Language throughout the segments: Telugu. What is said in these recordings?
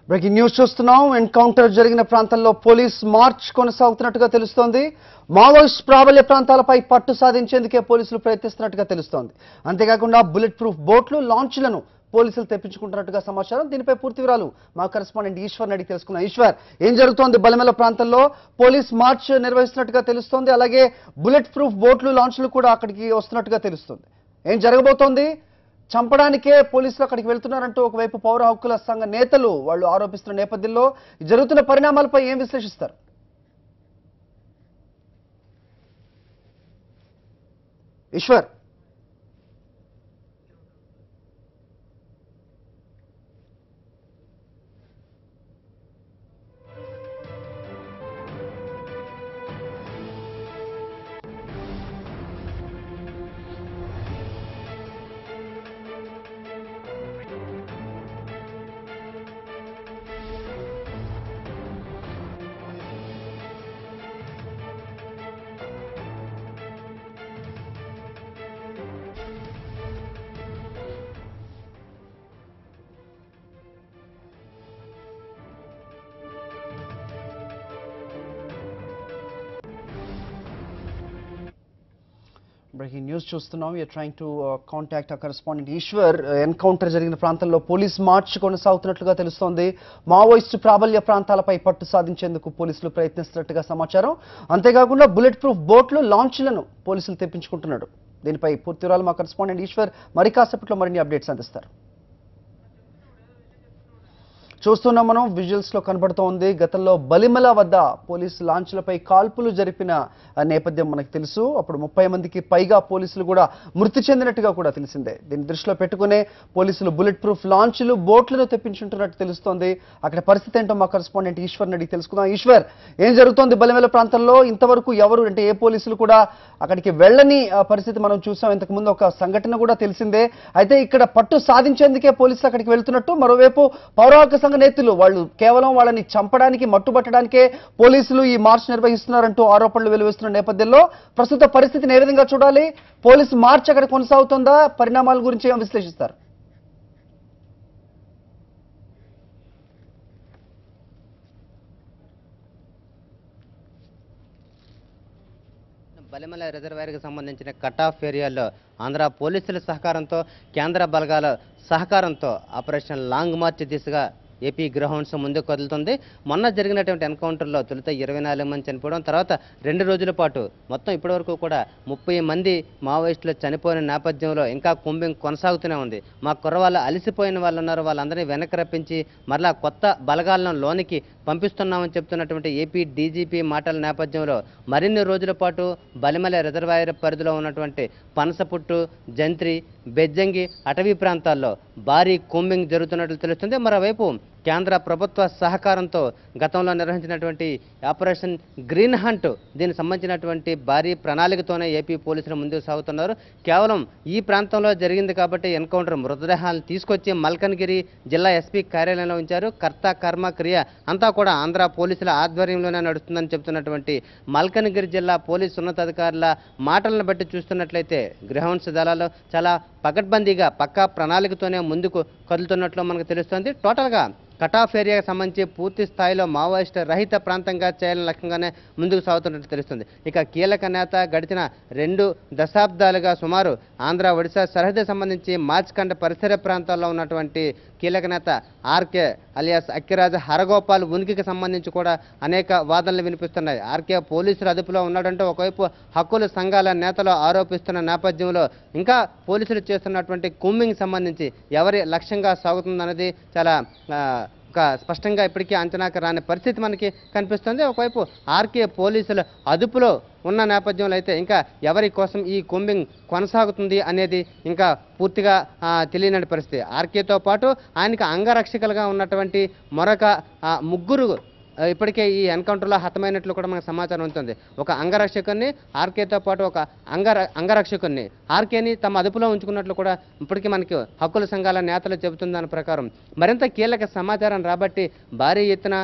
బ్రేకింగ్ న్యూస్ చూస్తున్నాం. ఎన్కౌంటర్ జరిగిన ప్రాంతంలో పోలీస్ మార్చ్ కొనసాగుతున్నట్టుగా తెలుస్తోంది. మావోయిస్ట్ ప్రాబల్య ప్రాంతాలపై పట్టు సాధించేందుకే పోలీసులు ప్రయత్నిస్తున్నట్టుగా తెలుస్తోంది. అంతేకాకుండా బుల్లెట్ ప్రూఫ్ బోట్లు, లాంచ్లను పోలీసులు తెప్పించుకుంటున్నట్టుగా సమాచారం. దీనిపై పూర్తి వివరాలు మా కరెస్పాండెంట్ ఈశ్వర్ అడిగి తెలుసుకున్నాం. ఈశ్వర్, ఏం జరుగుతోంది? బలిమెల ప్రాంతంలో పోలీస్ మార్చ్ నిర్వహిస్తున్నట్టుగా తెలుస్తోంది. అలాగే బుల్లెట్ ప్రూఫ్ బోట్లు, లాంచ్లు కూడా అక్కడికి వస్తున్నట్టుగా తెలుస్తోంది. ఏం జరగబోతోంది? చంపడానికే పోలీసులు అక్కడికి వెళ్తున్నారంటూ ఒకవైపు పౌర హక్కుల సంఘ నేతలు వాళ్ళు ఆరోపిస్తున్న నేపథ్యంలో జరుగుతున్న పరిణామాలపై ఏం విశ్లేషిస్తారు? ఈశ్వర్, బ్రేకింగ్ న్యూస్ చూస్తున్నాం. You're trying to contact our correspondent Eshwar. Encounter జరిగిన ప్రాంతంలో పోలీస్ మార్చ్ కొనసాగుతున్నట్లుగా తెలుస్తోంది. మావోయిస్ట్ ప్రాబల్య ప్రాంతాలపై పట్టు సాధించేందుకు పోలీసులు ప్రయత్నిస్తున్నట్టుగా సమాచారం. అంతేకాకుండా బుల్లెట్ ప్రూఫ్ బోట్లు, లాంచ్లను పోలీసులు తెప్పించుకుంటున్నారు. దీనిపై పూర్తి వివరాలు మా కరెస్పాండెంట్ ఈశ్వర్ మరి కాసేపట్లో మరిన్ని అప్డేట్స్ అందిస్తారు. చూస్తున్నాం మనం, విజువల్స్ లో కనబడుతోంది. గతంలో బలిమల వద్ద పోలీసు లాంచ్లపై కాల్పులు జరిపిన నేపథ్యం మనకు తెలుసు. అప్పుడు 30 మందికి పైగా పోలీసులు కూడా మృతి చెందినట్టుగా కూడా తెలిసిందే. దీన్ని దృష్టిలో పెట్టుకునే పోలీసులు బుల్లెట్ ప్రూఫ్ లాంచ్లు, బోట్లను తెప్పించుంటున్నట్టు తెలుస్తోంది. అక్కడ పరిస్థితి ఏంటో మా కరెస్పాండెంట్ ఈశ్వర్ అడిగి తెలుసుకుందాం. ఈశ్వర్, ఏం జరుగుతోంది బలిమల ప్రాంతంలో? ఇంతవరకు ఎవరు అంటే ఏ పోలీసులు కూడా అక్కడికి వెళ్ళని పరిస్థితి మనం చూసాం. ఇంతకు ముందు ఒక సంఘటన కూడా తెలిసిందే. అయితే ఇక్కడ పట్టు సాధించేందుకే పోలీసులు అక్కడికి వెళ్తున్నట్టు, మరోవైపు పౌర హక్కు సంఘ నేతలు వాళ్ళు కేవలం వాళ్ళని చంపడానికి, మట్టుబట్టడానికే పోలీసులు ఈ మార్చ్ నిర్వహిస్తున్నారంటూ ఆరోపణలు వెలువస్తున్న నేపథ్యంలో ప్రస్తుత పరిస్థితిని ఏ విధంగా చూడాలి? పోలీసు మార్చ్ అక్కడ కొనసాగుతుందా? పరిణామాల గురించి ఏం విశ్లేషిస్తారు? బలిమల రిజర్వాయర్కి సంబంధించిన కట్ ఆఫ్ ఏరియాలో ఆంధ్ర పోలీసుల సహకారంతో, కేంద్ర బలగాల సహకారంతో ఆపరేషన్ లాంగ్ మార్చ్ దిశగా ఏపీ గ్రౌండ్స్ ముందుకు కదులుతుంది. మొన్న జరిగినటువంటి ఎన్కౌంటర్లో తొలుత 24 మంది చనిపోవడం, తర్వాత 2 రోజుల పాటు మొత్తం ఇప్పటివరకు కూడా 30 మంది మావోయిస్టులు చనిపోయిన నేపథ్యంలో ఇంకా కూంబింగ్ కొనసాగుతూనే ఉంది. మా కుర్రవాళ్ళు అలసిపోయిన వాళ్ళు ఉన్నారు, వాళ్ళందరినీ వెనక్కి రప్పించి మరలా కొత్త బలగాలను లోనికి పంపిస్తున్నామని చెప్తున్నటువంటి ఏపీ డీజీపీ మాటల నేపథ్యంలో మరిన్ని రోజుల పాటు బలిమల రిజర్వాయర్ పరిధిలో ఉన్నటువంటి పనసపుట్టు, జంత్రి, బెజ్జంగి అటవీ ప్రాంతాల్లో భారీ కూంబింగ్ జరుగుతున్నట్లు తెలుస్తుంది. మరోవైపు కేంద్ర ప్రభుత్వ సహకారంతో గతంలో నిర్వహించినటువంటి ఆపరేషన్ గ్రీన్ హంట్, దీనికి సంబంధించినటువంటి భారీ ప్రణాళికతోనే ఏపీ పోలీసులు ముందుకు సాగుతున్నారు. కేవలం ఈ ప్రాంతంలో జరిగింది కాబట్టి ఎన్కౌంటర్ మృతదేహాలను తీసుకొచ్చి మల్కన్గిరి జిల్లా ఎస్పీ కార్యాలయంలో ఉంచారు. కర్త కర్మ క్రియ అంతా కూడా ఆంధ్ర పోలీసుల ఆధ్వర్యంలోనే నడుస్తుందని చెప్తున్నటువంటి మల్కన్గిరి జిల్లా పోలీసు ఉన్నతాధికారుల మాటలను బట్టి చూస్తున్నట్లయితే గ్రౌండ్స్ దళాలు చాలా పకడ్బందీగా పక్కా ప్రణాళికతోనే ముందుకు కదులుతున్నట్లు మనకు తెలుస్తోంది. టోటల్గా కట్ ఆఫ్ ఏరియాకి సంబంధించి పూర్తి స్థాయిలో మావోయిస్ట్ రహిత ప్రాంతంగా చేయాలని లక్ష్యంగానే ముందుకు సాగుతున్నట్టు తెలుస్తుంది. ఇక కీలక నేత గడిచిన 2 దశాబ్దాలుగా సుమారు ఆంధ్ర ఒడిశా సరిహద్దు సంబంధించి మార్చ్కండ పరిసర ప్రాంతాల్లో ఉన్నటువంటి కీలక నేత ఆర్కే అలియాస్ అక్కిరాజ హరగోపాల్ ఉనికికి సంబంధించి కూడా అనేక వాదనలు వినిపిస్తున్నాయి. ఆర్కే పోలీసుల అదుపులో ఉన్నాడంటూ ఒకవైపు హక్కుల సంఘాల నేతలు ఆరోపిస్తున్న నేపథ్యంలో ఇంకా పోలీసులు చేస్తున్నటువంటి కూంబింగ్ సంబంధించి ఎవరి లక్ష్యంగా సాగుతుందన్నది చాలా స్పష్టంగా ఇప్పటికీ అంచనాకు రాని పరిస్థితి మనకి కనిపిస్తుంది. ఒకవైపు ఆర్కే పోలీసుల అదుపులో ఉన్న నేపథ్యంలో అయితే ఇంకా ఎవరి కోసం ఈ కూంబింగ్ కొనసాగుతుంది అనేది ఇంకా పూర్తిగా తెలియని పరిస్థితి. ఆర్కేతో పాటు ఆయనకి అంగరక్షకులుగా ఉన్నటువంటి మరొక 3 ఇప్పటికే ఈ ఎన్కౌంటర్లో హతమైనట్లు కూడా మనకు సమాచారం ఉంటుంది. ఒక అంగరక్షకుని, ఆర్కేతో పాటు ఒక అంగరక్షకుని, ఆర్కేని తమ అదుపులో ఉంచుకున్నట్లు కూడా ఇప్పటికీ మనకి హక్కుల సంఘాల నేతలు చెబుతున్న దాని ప్రకారం మరింత కీలక సమాచారం రాబట్టి భారీ ఎత్తున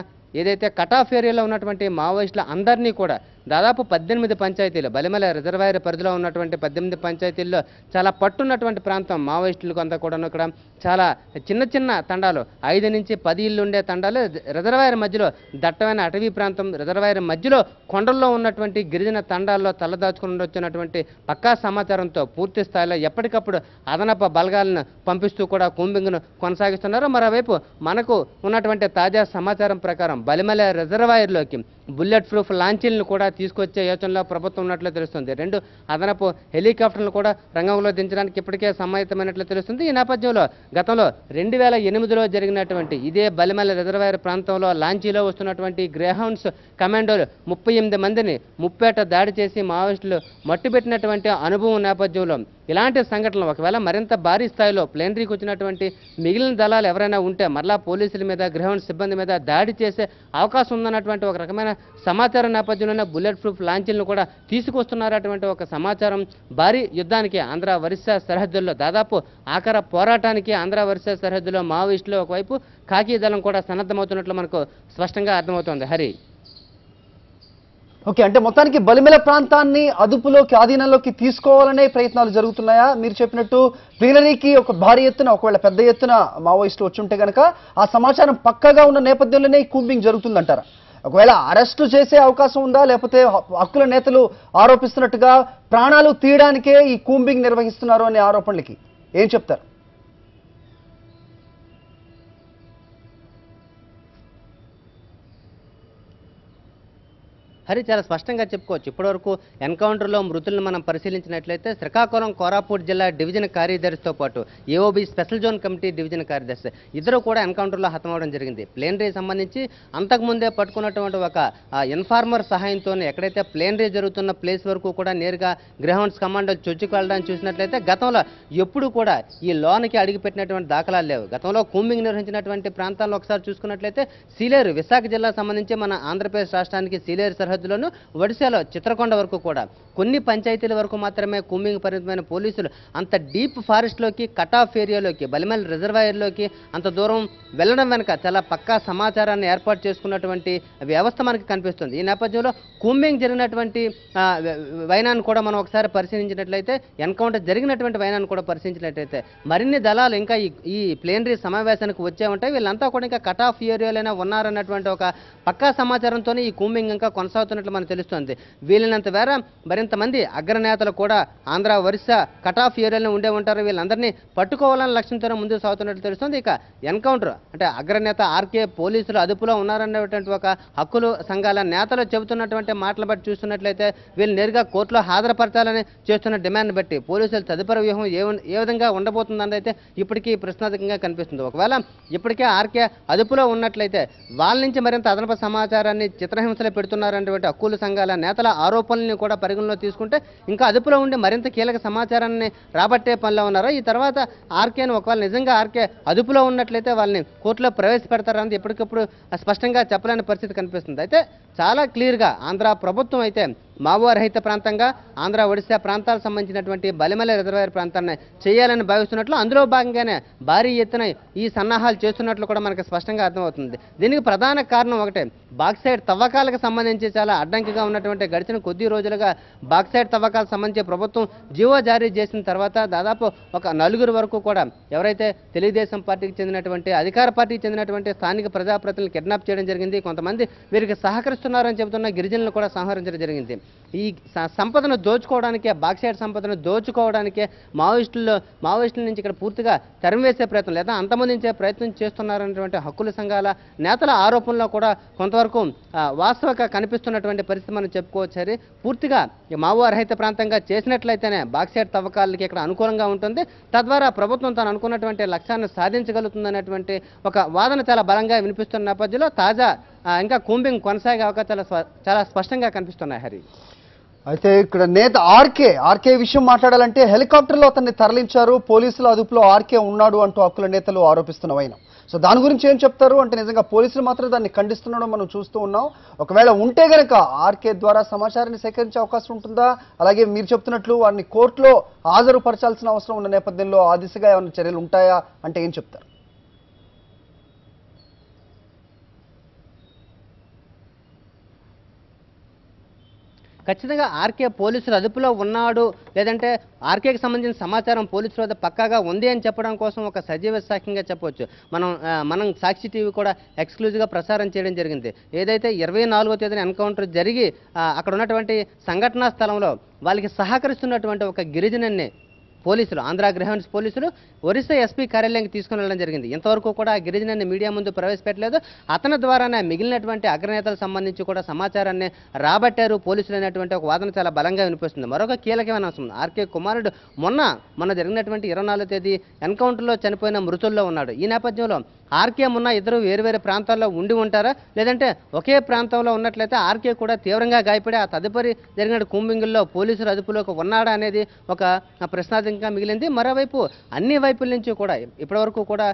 ఏదైతే కట్ ఆఫ్ ఏరియాలో ఉన్నటువంటి మావోయిస్టుల అందరినీ కూడా దాదాపు 18 పంచాయతీలు బలిమల రిజర్వాయర్ పరిధిలో ఉన్నటువంటి 18 పంచాయతీల్లో చాలా పట్టున్నటువంటి ప్రాంతం మావోయిస్టులకు అంతా కూడా ఇక్కడ చాలా చిన్న చిన్న తండాలు 5 నుంచి 10 ఇళ్ళు ఉండే తండాలు రిజర్వాయర్ మధ్యలో దట్టమైన అటవీ ప్రాంతం రిజర్వాయర్ మధ్యలో కొండల్లో ఉన్నటువంటి గిరిజన తండాల్లో తలదాచుకుని వచ్చినటువంటి పక్కా సమాచారంతో పూర్తి స్థాయిలో ఎప్పటికప్పుడు అదనపు బలగాలను పంపిస్తూ కూడా కూంబింగ్ను కొనసాగిస్తున్నారు. మరోవైపు మనకు ఉన్నటువంటి తాజా సమాచారం ప్రకారం బలిమల రిజర్వాయర్లోకి బుల్లెట్ ప్రూఫ్ లాంచీలను కూడా తీసుకొచ్చే యోచనలో ప్రభుత్వం ఉన్నట్లు తెలుస్తుంది. 2 అదనపు హెలికాప్టర్లను కూడా రంగంలో దించడానికి ఇప్పటికే సమాయత్తమైనట్లు తెలుస్తుంది. ఈ నేపథ్యంలో గతంలో 2008లో జరిగినటువంటి ఇదే బలిమల రిజర్వాయర్ ప్రాంతంలో లాంచీలో వస్తున్నటువంటి గ్రేహౌండ్స్ కమాండోలు 38 మందిని ముప్పేట దాడి చేసి మావోయిస్టులు మట్టుబెట్టినటువంటి అనుభవం నేపథ్యంలో ఇలాంటి సంఘటనలు ఒకవేళ మరింత భారీ స్థాయిలో ప్లేనరీకి వచ్చినటువంటి మిగిలిన దళాలు ఎవరైనా ఉంటే మరలా పోలీసుల మీద గ్రౌండ్ సిబ్బంది మీద దాడి చేసే అవకాశం ఉందన్నటువంటి ఒక రకమైన సమాచారం నేపథ్యంలోనే బుల్లెట్ ప్రూఫ్ లాంచీలను కూడా తీసుకొస్తున్నారటువంటి ఒక సమాచారం భారీ యుద్ధానికి ఆంధ్ర ఒరిస్సా సరిహద్దుల్లో దాదాపు ఆఖర పోరాటానికి ఆంధ్ర ఒరిస్సా సరిహద్దులో మావోయిస్టులు ఒకవైపు ఖాకీ దళం కూడా సన్నద్ధమవుతున్నట్లు మనకు స్పష్టంగా అర్థమవుతోంది. హరి, ఓకే, అంటే మొత్తానికి బలిమెల ప్రాంతాన్ని అదుపులోకి ఆధీనంలోకి తీసుకోవాలనే ప్రయత్నాలు జరుగుతున్నాయా? మీరు చెప్పినట్టు ప్లీనరీకి ఒక భారీ ఎత్తున ఒకవేళ పెద్ద ఎత్తున మావోయిస్టులు వచ్చి ఉంటే కనుక ఆ సమాచారం పక్కగా ఉన్న నేపథ్యంలోనే ఈ కూంబింగ్ జరుగుతుందంటారా? ఒకవేళ అరెస్టు చేసే అవకాశం ఉందా, లేకపోతే హక్కుల నేతలు ఆరోపిస్తున్నట్టుగా ప్రాణాలు తీయడానికే ఈ కూంబింగ్ నిర్వహిస్తున్నారు అనే ఆరోపణలకి ఏం చెప్తారు? హరి, చాలా స్పష్టంగా చెప్పుకోవచ్చు. ఇప్పటివరకు ఎన్కౌంటర్లో మృతులను మనం పరిశీలించినట్లయితే శ్రీకాకుళం కోరాపూట్ జిల్లా డివిజన్ కార్యదర్శితో పాటు AOB special zone committee division కార్యదర్శి ఇద్దరు కూడా ఎన్కౌంటర్లో హతమవడం జరిగింది. ప్లేనరీ సంబంధించి అంతకుముందే పట్టుకున్నటువంటి ఒక ఇన్ఫార్మర్ సహాయంతోనే ఎక్కడైతే ప్లేనరీ జరుగుతున్న ప్లేస్ వరకు కూడా నేరుగా గ్రౌండ్స్ కమాండో చొచ్చుకు వెళ్ళడానికి చూసినట్లయితే గతంలో ఎప్పుడు కూడా ఈ లోనికి అడుగుపెట్టినటువంటి దాఖలాలు లేవు. గతంలో కూంబింగ్ నిర్వహించినటువంటి ప్రాంతాల్లో ఒకసారి చూసుకున్నట్లయితే సీలేరు, విశాఖ జిల్లా సంబంధించి మన ఆంధ్రప్రదేశ్ రాష్ట్రానికి సీలేరు సరిహద్దులోను ఒడిశాలో చిత్రకొండ వరకు కూడా కొన్ని పంచాయతీల వరకు మాత్రమే కూంబింగ్ పరిమితమైన పోలీసులు అంత డీప్ ఫారెస్ట్లోకి కట్ ఆఫ్ ఏరియాలోకి బలిమల్ రిజర్వాయర్లోకి అంత దూరం వెళ్ళడం వెనుక చాలా పక్కా సమాచారాన్ని ఏర్పాటు చేసుకున్నటువంటి వ్యవస్థ మనకి కనిపిస్తుంది. ఈ నేపథ్యంలో కూంబింగ్ జరిగినటువంటి వైనాన్ని కూడా మనం ఒకసారి పరిశీలించినట్లయితే ఎన్కౌంటర్ జరిగినటువంటి వైనాన్ని కూడా పరిశీలించినట్లయితే మరిన్ని దళాలు ఇంకా ఈ ప్లేనరీ సమావేశానికి వచ్చే ఉంటాయి. వీళ్ళంతా కూడా ఇంకా కట్ ఆఫ్ ఏరియాలోనే ఉన్నారన్నటువంటి ఒక పక్కా సమాచారంతోనే ఈ కూంబింగ్ ఇంకా కొనసాగుతున్నట్లు మనకు తెలుస్తుంది. వీళ్ళనంత వేర మరింతమంది అగ్రనేతలు కూడా ఆంధ్ర ఒరిస్సా కట్ ఆఫ్ ఏరియాలో ఉండే ఉంటారు. వీళ్ళందరినీ పట్టుకోవాలనే లక్ష్యంతోనే ముందుకు సాగుతున్నట్లు తెలుస్తుంది. ఇక ఎన్కౌంటర్ అంటే అగ్రనేత ఆర్కే పోలీసులు అదుపులో ఉన్నారనేటువంటి ఒక హక్కులు సంఘాల నేతలు చెబుతున్నటువంటి మాటలు బట్టి చూస్తున్నట్లయితే వీళ్ళు నేరుగా కోర్టులో హాజరుపరచాలని చేస్తున్న డిమాండ్ బట్టి పోలీసుల తదుపరి వ్యూహం ఏ విధంగా ఉండబోతుందని అయితే ఇప్పటికీ ప్రశ్నార్థకంగా కనిపిస్తుంది. ఒకవేళ ఇప్పటికే ఆర్కే అదుపులో ఉన్నట్లయితే వాళ్ళ నుంచి మరింత అదనపు సమాచారాన్ని చిత్రహింసలు పెడుతున్నారనేటువంటి హక్కుల సంఘాల నేతల ఆరోపణల్ని కూడా పరిగణలో తీసుకుంటే ఇంకా అదుపులో ఉండి మరింత కీలక సమాచారాన్ని రాబట్టే పనిలో ఉన్నారు. ఈ తర్వాత ఆర్కేను ఒకవేళ నిజంగా ఆర్కే అదుపులో ఉన్నట్లయితే వాళ్ళని కోర్టులో ప్రవేశపెడతారన్నది ఎప్పటికప్పుడు స్పష్టంగా చెప్పలేని పరిస్థితి కనిపిస్తుంది. అయితే చాలా క్లియర్గా ఆంధ్ర ప్రభుత్వం అయితే మావో రహిత ప్రాంతంగా ఆంధ్ర ఒడిశా ప్రాంతాలకు సంబంధించినటువంటి బలిమల రిజర్వాయర్ ప్రాంతాన్ని చేయాలని భావిస్తున్నట్లు అందులో భాగంగానే భారీ ఎత్తున ఈ సన్నాహాలు చేస్తున్నట్లు కూడా మనకు స్పష్టంగా అర్థమవుతుంది. దీనికి ప్రధాన కారణం ఒకటే, బాక్సైడ్ తవ్వకాలకు సంబంధించి చాలా అడ్డంకిగా ఉన్నటువంటి గడిచిన కొద్ది రోజులుగా బాక్సైడ్ తవ్వకాలకు సంబంధించి ప్రభుత్వం జీవో జారీ చేసిన తర్వాత దాదాపు ఒక 4 వరకు కూడా ఎవరైతే తెలుగుదేశం పార్టీకి చెందినటువంటి అధికార పార్టీకి చెందినటువంటి స్థానిక ప్రజాప్రతినిధులను కిడ్నాప్ చేయడం జరిగింది. కొంతమంది వీరికి సహకరిస్తున్నారని చెబుతున్న గిరిజనులు కూడా సంహరించడం జరిగింది. ఈ సంపదను దోచుకోవడానికే, బాక్సైడ్ సంపదను దోచుకోవడానికే మావోయిస్టుల నుంచి ఇక్కడ పూర్తిగా తరిమివేసే ప్రయత్నం లేదా అంతమొందించే ప్రయత్నం చేస్తున్నారనేటువంటి హక్కుల సంఘాల నేతల ఆరోపణలో కూడా కొంతవరకు వాస్తవంగా కనిపిస్తున్నటువంటి పరిస్థితి మనం చెప్పుకోవచ్చు. పూర్తిగా మావో రహిత ప్రాంతంగా చేసినట్లయితేనే బాక్సైడ్ తవ్వకాలకి ఇక్కడ అనుకూలంగా ఉంటుంది. తద్వారా ప్రభుత్వం తాను అనుకున్నటువంటి లక్ష్యాన్ని సాధించగలుగుతుందనేటువంటి ఒక వాదన చాలా బలంగా వినిపిస్తున్న నేపథ్యంలో తాజా ఇంకా కూంబింగ్ కొనసాగే అవకాశాలు చాలా స్పష్టంగా కనిపిస్తున్నాయి. హరి, అయితే ఇక్కడ నేత ఆర్కే విషయం మాట్లాడాలంటే హెలికాప్టర్లో అతన్ని తరలించారు, పోలీసుల అదుపులో ఆర్కే ఉన్నాడు అంటూ హక్కుల నేతలు ఆరోపిస్తున్న వైనం. సో దాని గురించి ఏం చెప్తారు అంటే నిజంగా పోలీసులు మాత్రం దాన్ని ఖండిస్తుండడం మనం చూస్తూ ఉన్నాం. ఒకవేళ ఉంటే గనక ఆర్కే ద్వారా సమాచారాన్ని సేకరించే అవకాశం ఉంటుందా? అలాగే మీరు చెప్తున్నట్లు వారిని కోర్టులో హాజరుపరచాల్సిన అవసరం ఉన్న నేపథ్యంలో ఆ దిశగా ఏమైనా చర్యలు ఉంటాయా అంటే ఏం చెప్తారు? ఖచ్చితంగా ఆర్కే పోలీసులు అదుపులో ఉన్నాడు, లేదంటే ఆర్కేకి సంబంధించిన సమాచారం పోలీసుల వద్ద పక్కాగా ఉంది అని చెప్పడం కోసం ఒక సజీవ సాక్ష్యంగా చెప్పవచ్చు. మనం సాక్షి టీవీ కూడా ఎక్స్క్లూజివ్గా ప్రసారం చేయడం జరిగింది. ఏదైతే 24వ తేదీన ఎన్కౌంటర్ జరిగి అక్కడ ఉన్నటువంటి సంఘటనా స్థలంలో వాళ్ళకి సహకరిస్తున్నటువంటి ఒక గిరిజనన్ని పోలీసులు, ఆంధ్ర గ్రహౌండ్స్ పోలీసులు ఒరిస్సా ఎస్పీ కార్యాలయానికి తీసుకుని వెళ్ళడం జరిగింది. ఇంతవరకు కూడా ఆ గిరిజనాన్ని మీడియా ముందు ప్రవేశపెట్టలేదు. అతని ద్వారానే మిగిలినటువంటి అగ్రనేతలకు సంబంధించి కూడా సమాచారాన్ని రాబట్టారు పోలీసులు అనేటువంటి ఒక వాదన చాలా బలంగా వినిపిస్తుంది. మరొక కీలకమైన అంశం, ఆర్కే కుమారుడు మొన్న జరిగినటువంటి 24వ తేదీ ఎన్కౌంటర్లో చనిపోయిన మృతుల్లో ఉన్నాడు. ఈ నేపథ్యంలో ఆర్కే మొన్న ఇద్దరు వేరువేరు ప్రాంతాల్లో ఉండి ఉంటారా, లేదంటే ఒకే ప్రాంతంలో ఉన్నట్లయితే ఆర్కే కూడా తీవ్రంగా గాయపడి ఆ తదుపరి జరిగిన కూంబింగుల్లో పోలీసులు అదుపులోకి ఉన్నాడా అనేది ఒక ప్రశ్నార్థకంగా మిగిలింది. మరోవైపు అన్ని వైపుల నుంచి కూడా ఇప్పటివరకు కూడా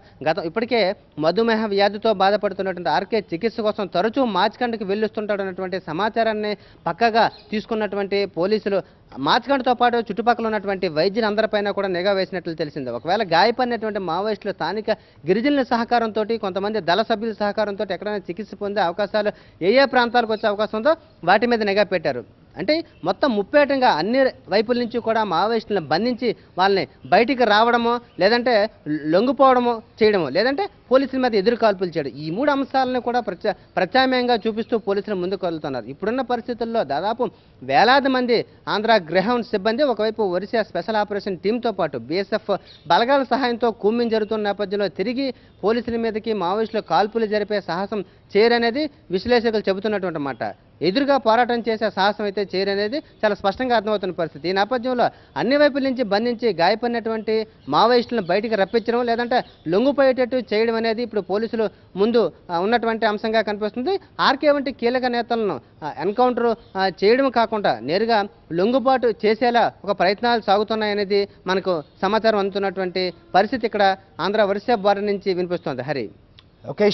ఇప్పటికే మధుమేహ వ్యాధితో బాధపడుతున్నటువంటి ఆర్కే చికిత్స కోసం తరచూ మార్చికండ్కి వెళ్ళొస్తుంటాడు అన్నటువంటి సమాచారాన్ని పక్కగా తీసుకున్నటువంటి పోలీసులు మార్చికండ్తో పాటు చుట్టుపక్కల ఉన్నటువంటి వైద్యులందరిపైన కూడా నిఘా వేసినట్లు తెలిసింది. ఒకవేళ గాయపడినటువంటి మావోయిస్టులు స్థానిక గిరిజనుల సహకారంతో, కొంతమంది దళ సభ్యుల సహకారంతో ఎక్కడైనా చికిత్స పొందే అవకాశాలు ఏ ప్రాంతాలకు వచ్చే అవకాశం ఉందో వాటి మీద నిఘా పెట్టారు. అంటే మొత్తం ముప్పేటంగా అన్ని వైపుల నుంచి కూడా మావోయిస్టులను బంధించి వాళ్ళని బయటికి రావడమో, లేదంటే లొంగిపోవడమో చేయడమో, లేదంటే పోలీసుల మీద ఎదురు కాల్పులు చేయడం, ఈ 3 అంశాలను కూడా ప్రత్యామ్నాయంగా చూపిస్తూ పోలీసులు ముందుకు వెళ్తున్నారు. ఇప్పుడున్న పరిస్థితుల్లో దాదాపు వేలాది మంది ఆంధ్ర గ్రహౌండ్ సిబ్బంది, ఒకవైపు ఒరిస్సా స్పెషల్ ఆపరేషన్ టీంతో పాటు బీఎస్ఎఫ్ బలగాల సహాయంతో కూంబింగ్ జరుగుతున్న నేపథ్యంలో తిరిగి పోలీసుల మీదకి మావోయిస్టులు కాల్పులు జరిపే సాహసం చేయరనేది విశ్లేషకులు చెబుతున్నటువంటి మాట. ఎదురుగా పోరాటం చేసే సాహసం అయితే చేయరనేది చాలా స్పష్టంగా అర్థమవుతున్న పరిస్థితి. ఈ నేపథ్యంలో అన్ని వైపుల నుంచి బంధించి గాయపడినటువంటి మావోయిస్టులను బయటికి రప్పించడం, లేదంటే లొంగిపోయేటట్టు చేయడం అనేది ఇప్పుడు పోలీసులు ముందు ఉన్నటువంటి అంశంగా కనిపిస్తుంది. ఆర్కే వంటి కీలక నేతలను ఎన్కౌంటర్ చేయడం కాకుండా నేరుగా లొంగుబాటు చేసేలా ఒక ప్రయత్నాలు సాగుతున్నాయనేది మనకు సమాచారం అందుతున్నటువంటి పరిస్థితి ఇక్కడ ఆంధ్ర ఒరిస్సా బార్డర్ నుంచి వినిపిస్తోంది. హరి. ఓకే.